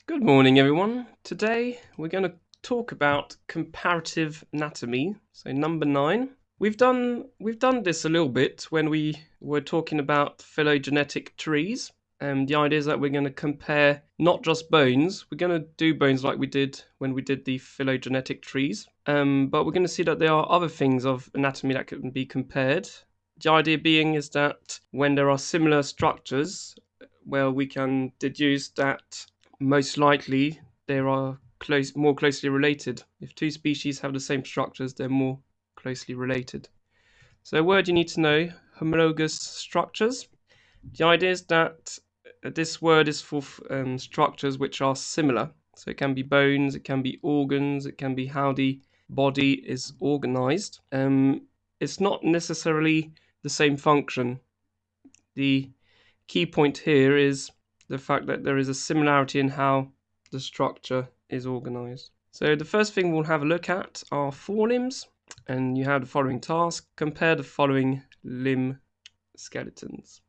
Good morning, everyone. Today we're going to talk about comparative anatomy. So number 9. We've done this a little bit when we were talking about phylogenetic trees. The idea is that we're going to compare not just bones. We're going to do bones like we did when we did the phylogenetic trees. But we're going to see that there are other things of anatomy that can be compared. The idea being is that when there are similar structures, well, we can deduce that most likely they are more closely related. If two species have the same structures, they're more closely related. So a word you need to know, homologous structures. The idea is that this word is for structures which are similar. So it can be bones, it can be organs, it can be how the body is organized. It's not necessarily the same function. The key point here is the fact that there is a similarity in how the structure is organized. So the first thing we'll have a look at are forelimbs, and you have the following task: compare the following limb skeletons.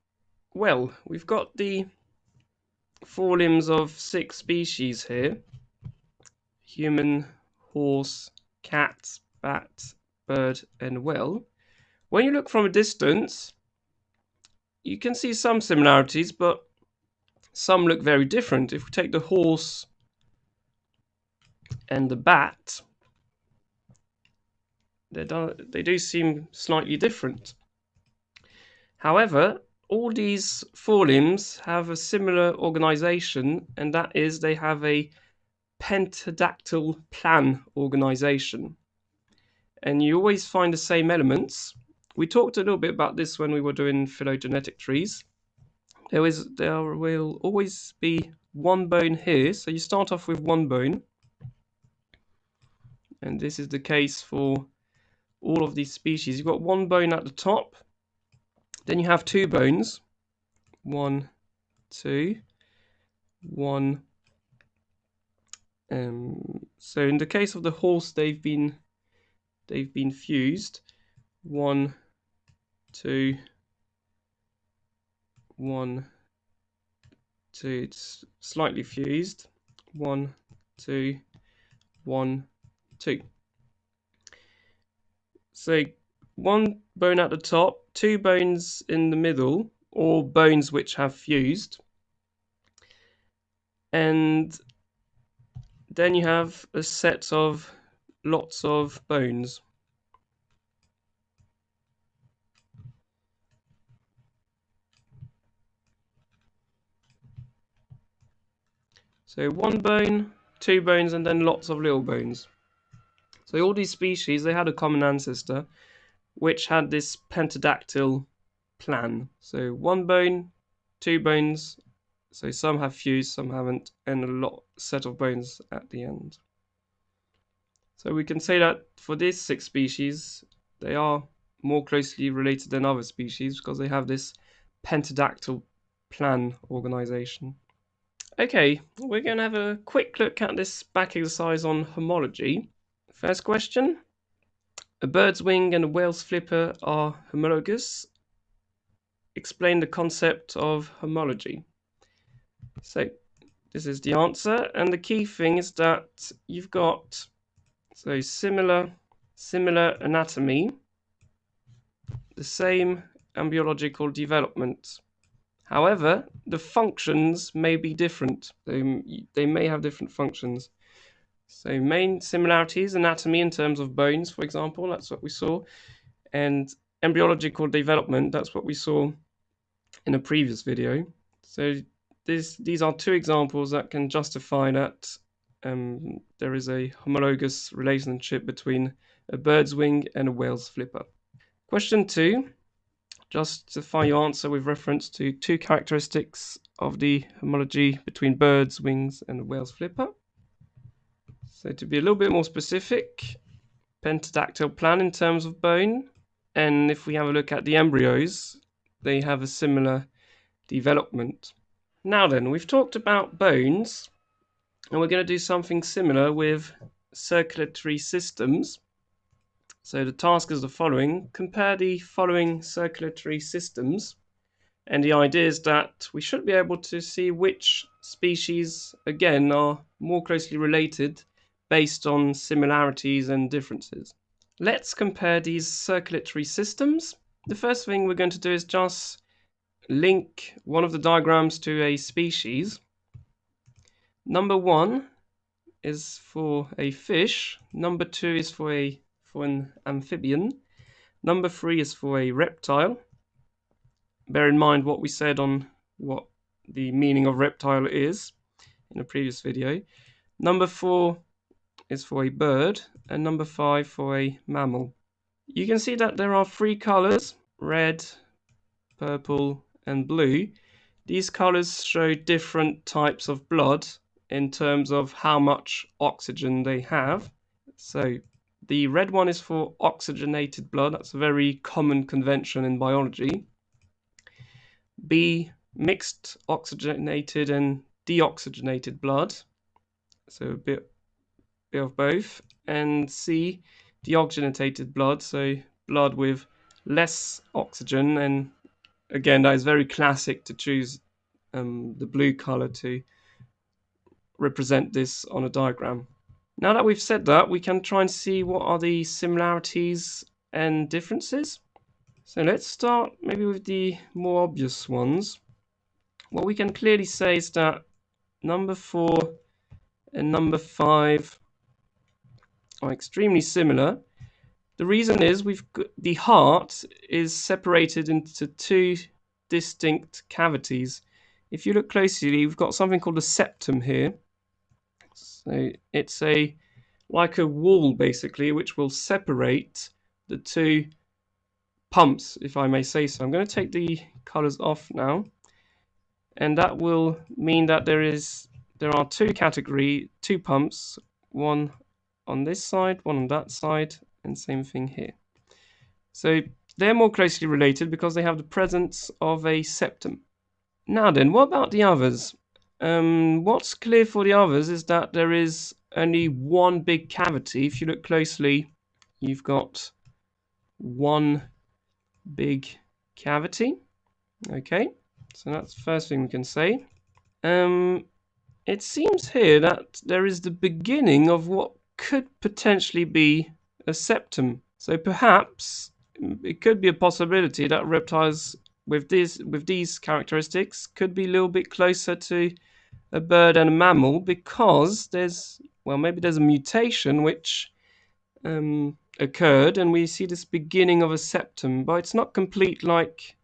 Well, we've got the forelimbs of 6 species here: human, horse, cat, bat, bird, and whale. When you look from a distance, you can see some similarities, but some look very different. If we take the horse and the bat, they do seem slightly different. However, all these forelimbs have a similar organization, and that is they have a pentadactyl plan organization. And you always find the same elements. We talked a little bit about this when we were doing phylogenetic trees. There will always be one bone here, so you start off with one bone, and this is the case for all of these species. You've got one bone at the top, then you have 2 bones, 1, 2, 1. So in the case of the horse, they've been fused. 1, 2, 1, 2. It's slightly fused. 1, 2, 1, 2. So one bone at the top, 2 bones in the middle, or bones which have fused, and then you have a set of lots of bones. So one bone, 2 bones, and then lots of little bones. So all these species, they had a common ancestor which had this pentadactyl plan. So one bone, 2 bones, so some have fused, some haven't, and a set of bones at the end. So we can say that for these 6 species, they are more closely related than other species because they have this pentadactyl plan organization. Okay, we're going to have a quick look at this back exercise on homology. First question: a bird's wing and a whale's flipper are homologous. Explain the concept of homology. So this is the answer, and the key thing is that you've got similar anatomy, the same embryological development. However, the functions may be different. They may have different functions. So main similarities: anatomy in terms of bones, for example, that's what we saw, and embryological development, that's what we saw in a previous video. So these are 2 examples that can justify that there is a homologous relationship between a bird's wing and a whale's flipper. Question 2. Justify your answer with reference to 2 characteristics of the homology between birds' wings and a whale's flipper. So to be a little bit more specific, pentadactyl plan in terms of bone, and if we have a look at the embryos, they have a similar development. Now then, we've talked about bones, and we're going to do something similar with circulatory systems. So the task is the following: compare the following circulatory systems. And the idea is that we should be able to see which species, again, are more closely related based on similarities and differences. Let's compare these circulatory systems. The first thing we're going to do is just link one of the diagrams to a species. Number 1 is for a fish, number 2 is for an amphibian, number 3 is for a reptile. Bear in mind what we said on what the meaning of reptile is in a previous video. Number 4 is for a bird, and number 5 for a mammal. You can see that there are 3 colors, red, purple, and blue. These colors show different types of blood in terms of how much oxygen they have. So the red one is for oxygenated blood. That's a very common convention in biology. B, mixed oxygenated and deoxygenated blood. So a bit of both. And C, deoxygenated blood. So blood with less oxygen. And again, that is very classic to choose the blue color to represent this on a diagram. Now that we've said that, we can try and see what are the similarities and differences. So let's start maybe with the more obvious ones. What we can clearly say is that number 4 and number 5 are extremely similar. The reason is the heart is separated into 2 distinct cavities. If you look closely, we've got something called a septum here. So it's like a wall basically, which will separate the 2 pumps, if I may say so. I'm going to take the colors off now, and that will mean that there are 2 pumps, one on this side, one on that side, and same thing here. So they're more closely related because they have the presence of a septum. Now then, what about the others? What's clear for the others is that there is only one big cavity. If you look closely, you've got one big cavity. Okay, so that's the first thing we can say. It seems here that there is the beginning of what could potentially be a septum. So perhaps it could be a possibility that reptiles with these characteristics could be a little bit closer to a bird and a mammal, because maybe there's a mutation which occurred and we see this beginning of a septum, but it's not complete like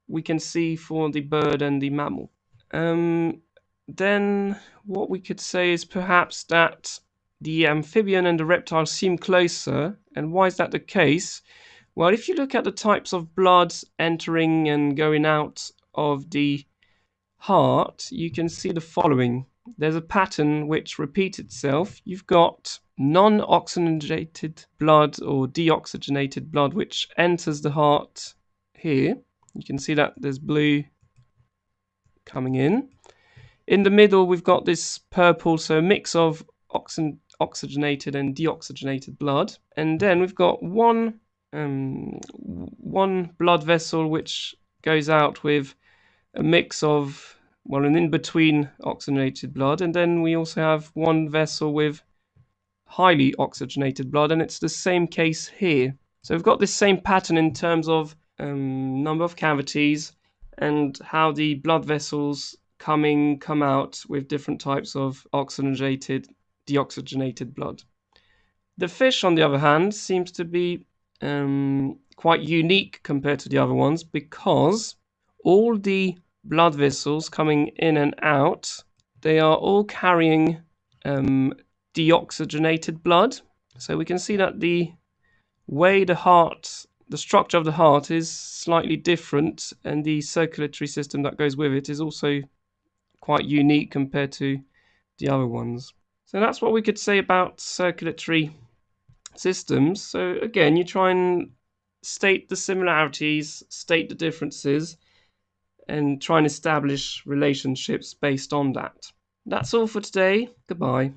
we can see for the bird and the mammal. Then what we could say is perhaps that the amphibian and the reptile seem closer. And why is that the case? Well, if you look at the types of blood entering and going out of the heart, you can see the following. There's a pattern which repeats itself. You've got non-oxygenated blood or deoxygenated blood which enters the heart here. You can see that there's blue coming in. In the middle, we've got this purple, so a mix of oxygenated and deoxygenated blood. And then we've got one blood vessel which goes out with a mix of, an in-between oxygenated blood. And then we also have one vessel with highly oxygenated blood, and it's the same case here. So we've got this same pattern in terms of number of cavities and how the blood vessels come out with different types of oxygenated, deoxygenated blood. The fish, on the other hand, seems to be quite unique compared to the other ones, because all the blood vessels coming in and out, they are all carrying deoxygenated blood. So we can see that the way the structure of the heart is slightly different, and the circulatory system that goes with it is also quite unique compared to the other ones. So that's what we could say about circulatory systems. So again, you try and state the similarities, state the differences, and try and establish relationships based on that. That's all for today. Goodbye.